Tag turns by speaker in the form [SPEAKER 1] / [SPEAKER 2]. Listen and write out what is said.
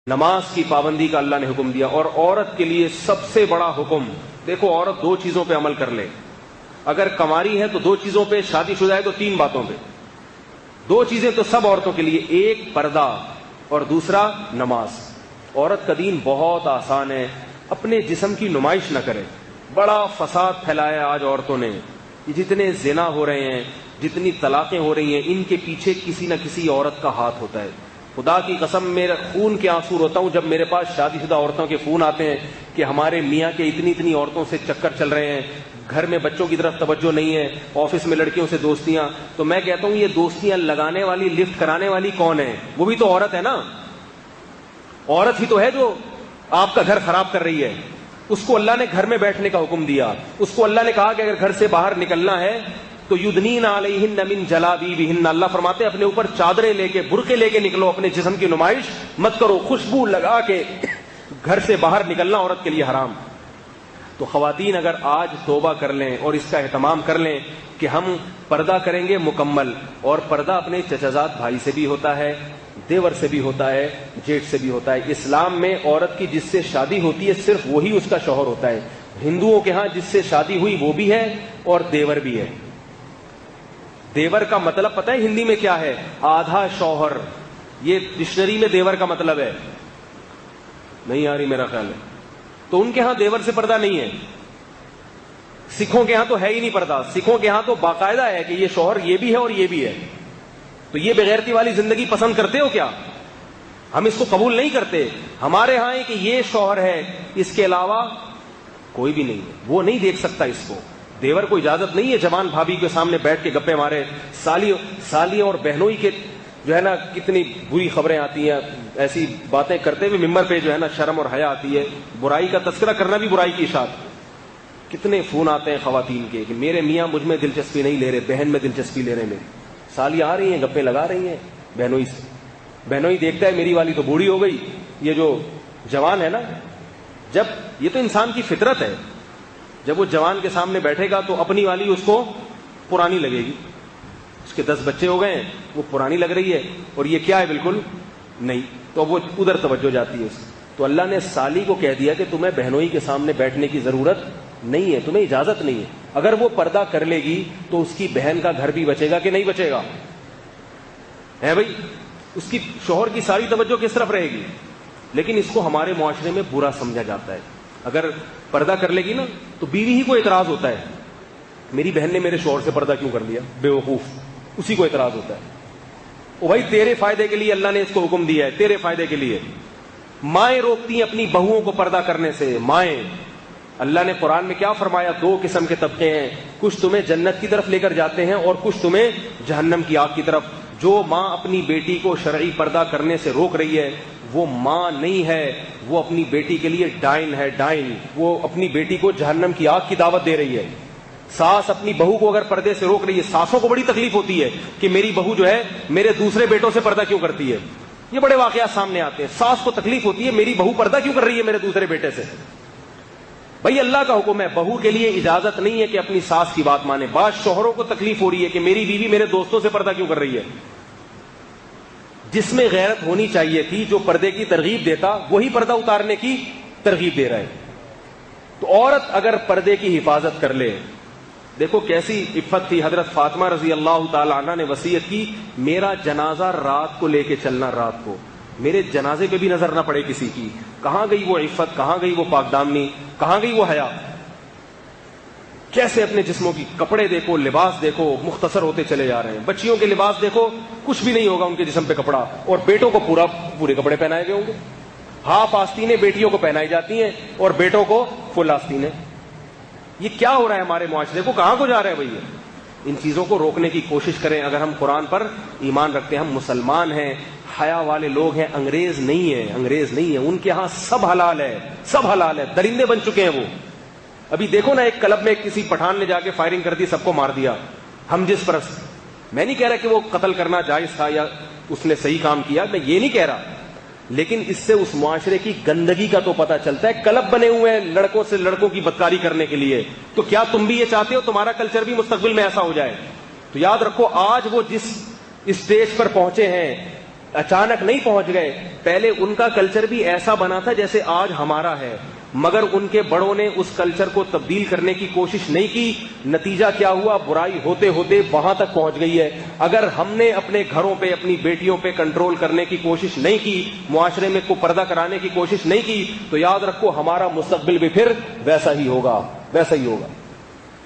[SPEAKER 1] نماز کی پابندی کا اللہ نے حکم دیا، اور عورت کے لیے سب سے بڑا حکم، دیکھو عورت دو چیزوں پہ عمل کر لے، اگر کماری ہے تو دو چیزوں پہ، شادی شدہ ہے تو تین باتوں پہ، دو چیزیں تو سب عورتوں کے لیے، ایک پردہ اور دوسرا نماز۔ عورت کا دین بہت آسان ہے، اپنے جسم کی نمائش نہ کرے۔ بڑا فساد پھیلایا آج عورتوں نے، جتنے زنا ہو رہے ہیں، جتنی طلاقیں ہو رہی ہیں، ان کے پیچھے کسی نہ کسی عورت کا ہاتھ ہوتا ہے۔ خدا کی قسم میرا خون کے آنسو روتا ہوں جب میرے پاس شادی شدہ عورتوں کے فون آتے ہیں کہ ہمارے میاں کے اتنی عورتوں سے چکر چل رہے ہیں، گھر میں بچوں کی طرف توجہ نہیں ہے، آفس میں لڑکیوں سے دوستیاں۔ تو میں کہتا ہوں یہ دوستیاں لگانے والی، لفٹ کرانے والی کون ہے؟ وہ بھی تو عورت ہے نا، عورت ہی تو ہے جو آپ کا گھر خراب کر رہی ہے۔ اس کو اللہ نے گھر میں بیٹھنے کا حکم دیا، اس کو اللہ نے کہا کہ اگر گھر سے باہر نکلنا ہے تو یدنین علیہن من جلابیبہن، اللہ فرماتے ہیں اپنے اوپر چادریں لے کے، برقعے لے کے نکلو، اپنے جسم کی نمائش مت کرو، خوشبو لگا کے گھر سے باہر نکلنا عورت کے لیے حرام۔ تو خواتین اگر آج توبہ کر لیں اور اس کا اہتمام کر لیں کہ ہم پردہ کریں گے مکمل، اور پردہ اپنے چچازاد بھائی سے بھی ہوتا ہے، دیور سے بھی ہوتا ہے، جیٹھ سے بھی ہوتا ہے۔ اسلام میں عورت کی جس سے شادی ہوتی ہے صرف وہی اس کا شوہر ہوتا ہے۔ ہندوؤں کے ہاں جس سے شادی ہوئی وہ بھی ہے اور دیور بھی ہے۔ دیور کا مطلب پتہ ہے ہندی میں کیا ہے؟ آدھا شوہر۔ یہ ڈکشنری میں دیور کا مطلب ہے، نہیں آ رہی میرا خیال ہے۔ تو ان کے ہاں دیور سے پردہ نہیں ہے۔ سکھوں کے ہاں تو ہے ہی نہیں پردہ، سکھوں کے ہاں تو باقاعدہ ہے کہ یہ شوہر یہ بھی ہے اور یہ بھی ہے۔ تو یہ بغیرتی والی زندگی پسند کرتے ہو کیا؟ ہم اس کو قبول نہیں کرتے۔ ہمارے ہاں ہے کہ یہ شوہر ہے، اس کے علاوہ کوئی بھی نہیں ہے، وہ نہیں دیکھ سکتا اس کو۔ دیور کو اجازت نہیں ہے جوان بھابھی کے سامنے بیٹھ کے گپے مارے۔ سالیوں اور بہنوئی کے جو ہے نا کتنی بری خبریں آتی ہیں، ایسی باتیں کرتے ہوئے ممبر پہ جو ہے نا شرم اور حیا آتی ہے۔ برائی کا تذکرہ کرنا بھی برائی کی اشاعت۔ کتنے فون آتے ہیں خواتین کے کہ میرے میاں مجھ میں دلچسپی نہیں لے رہے، بہن میں دلچسپی لے رہے ہیں۔ میری سالی آ رہی ہیں، گپے لگا رہی ہیں بہنوئی سے۔ بہنوئی دیکھتا ہے میری والی تو بوڑھی ہو گئی، یہ جو جوان ہے نا، جب یہ تو انسان کی فطرت ہے، جب وہ جوان کے سامنے بیٹھے گا تو اپنی والی اس کو پرانی لگے گی۔ اس کے 10 بچے ہو گئے ہیں، وہ پرانی لگ رہی ہے، اور یہ کیا ہے؟ بالکل نہیں۔ تو وہ ادھر توجہ جاتی ہے اس۔ تو اللہ نے سالی کو کہہ دیا کہ تمہیں بہنوئی کے سامنے بیٹھنے کی ضرورت نہیں ہے، تمہیں اجازت نہیں ہے۔ اگر وہ پردہ کر لے گی تو اس کی بہن کا گھر بھی بچے گا کہ نہیں بچے گا؟ ہے بھائی، اس کی شوہر کی ساری توجہ کس طرف رہے گی؟ لیکن اس کو ہمارے معاشرے میں برا سمجھا جاتا ہے۔ اگر پردہ کر لے گی نا تو بیوی ہی کو اعتراض ہوتا ہے، میری بہن نے میرے شوہر سے پردہ کیوں کر لیا، بے وقوف، اسی کو اعتراض ہوتا ہے۔ او بھائی تیرے فائدے کے لیے اللہ نے اس کو حکم دیا ہے، تیرے فائدے کے لیے۔ مائیں روکتی ہیں اپنی بہوؤں کو پردہ کرنے سے، مائیں۔ اللہ نے قرآن میں کیا فرمایا؟ 2 قسم کے طبقے ہیں، کچھ تمہیں جنت کی طرف لے کر جاتے ہیں اور کچھ تمہیں جہنم کی آگ کی طرف۔ جو ماں اپنی بیٹی کو شرعی پردہ کرنے سے روک رہی ہے وہ ماں نہیں ہے، وہ اپنی بیٹی کے لیے ڈائن ہے، ڈائن۔ وہ اپنی بیٹی کو جہنم کی آگ کی دعوت دے رہی ہے۔ ساس اپنی بہو کو اگر پردے سے روک رہی ہے، ساسوں کو بڑی تکلیف ہوتی ہے کہ میری بہو جو ہے میرے دوسرے بیٹوں سے پردہ کیوں کرتی ہے۔ یہ بڑے واقعات سامنے آتے ہیں، ساس کو تکلیف ہوتی ہے میری بہو پردہ کیوں کر رہی ہے میرے دوسرے بیٹے سے۔ بھائی اللہ کا حکم ہے، بہو کے لیے اجازت نہیں ہے کہ اپنی ساس کی بات مانے۔ بعض شوہروں کو تکلیف ہو رہی ہے کہ میری بیوی میرے دوستوں سے پردہ کیوں کر رہی ہے۔ جس میں غیرت ہونی چاہیے تھی، جو پردے کی ترغیب دیتا وہی پردہ اتارنے کی ترغیب دے رہا ہے۔ تو عورت اگر پردے کی حفاظت کر لے، دیکھو کیسی عفت تھی۔ حضرت فاطمہ رضی اللہ تعالی عنہ نے وصیت کی، میرا جنازہ رات کو لے کے چلنا، رات کو میرے جنازے پہ بھی نظر نہ پڑے کسی کی۔ کہاں گئی وہ عفت، کہاں گئی وہ پاک دامنی، کہاں گئی وہ حیا؟ کیسے اپنے جسموں کی کپڑے دیکھو، لباس دیکھو، مختصر ہوتے چلے جا رہے ہیں۔ بچیوں کے لباس دیکھو، کچھ بھی نہیں ہوگا ان کے جسم پہ کپڑا، اور بیٹوں کو پورے کپڑے پہنائے گئے ہوں گے۔ ہاف آستینیں بیٹیوں کو پہنائی جاتی ہیں اور بیٹوں کو فل آستینیں۔ یہ کیا ہو رہا ہے ہمارے معاشرے کو؟ کہاں کو جا رہا ہے بھائی؟ ان چیزوں کو روکنے کی کوشش کریں۔ اگر ہم قرآن پر ایمان رکھتے ہیں، ہم مسلمان ہیں، حیا والے لوگ ہیں، انگریز نہیں ہیں، انگریز نہیں ہیں۔ ان کے ہاں سب حلال ہے، سب حلال ہے، درندے بن چکے ہیں وہ۔ ابھی دیکھو نا، ایک کلب میں کسی پٹھان نے جا کے فائرنگ کر دی، سب کو مار دیا۔ ہم جس پرست، میں نہیں کہہ رہا کہ وہ قتل کرنا جائز تھا یا اس نے صحیح کام کیا، میں یہ نہیں کہہ رہا، لیکن اس سے اس معاشرے کی گندگی کا تو پتہ چلتا ہے۔ کلب بنے ہوئے ہیں لڑکوں سے لڑکوں کی بدکاری کرنے کے لیے، تو کیا تم بھی یہ چاہتے ہو تمہارا کلچر بھی مستقبل میں ایسا ہو جائے؟ تو یاد رکھو، آج وہ جس اسٹیج پر پہنچے ہیں اچانک نہیں پہنچ گئے. پہلے ان کا کلچر بھی ایسا بنا تھا جیسے آج ہمارا ہے, مگر ان کے بڑوں نے اس کلچر کو تبدیل کرنے کی کوشش نہیں کی. نتیجہ کیا ہوا؟ برائی ہوتے ہوتے وہاں تک پہنچ گئی ہے. اگر ہم نے اپنے گھروں پہ, اپنی بیٹیوں پہ کنٹرول کرنے کی کوشش نہیں کی, معاشرے میں کو پردہ کرانے کی کوشش نہیں کی, تو یاد رکھو ہمارا مستقبل بھی پھر ویسا ہی ہوگا.